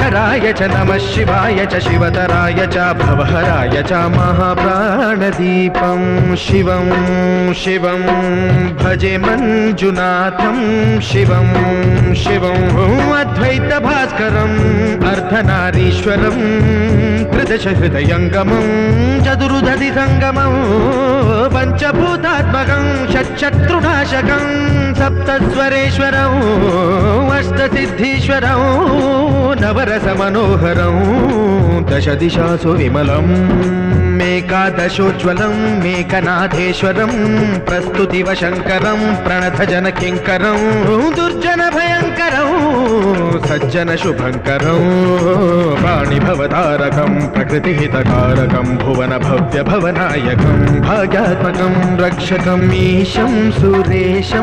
शङ्कराय च नमः शिवाय च शिवतराय च भवहराय च महाप्राणदीपं शिवं शिवं भजे मञ्जुनाथं शिवं शिवं अद्वैतभास्करम् अर्धनारीश्वरं त्रिदशहृदयङ्गमं चतुर्दधिसङ्गमं पञ्चभूतात्मकं षट्शत्रुनाशकं सप्तस्वरेश्वरं अष्टसिद्धीश्वरं नवरसमनोहरं दशदिशासु विमलं मेकादशोज्ज्वलं मेकनाथेश्वरं प्रस्तुतिव शङ्करं प्रणतजनकिङ्करं दुर्जनभयङ्करं सज्जनशुभङ्करं वाणिभवतारकं प्रकृतिहितकारकं भुवनभव्यभवनायकं भाग्यात्मकं रक्षकम् ईशं सुरेशं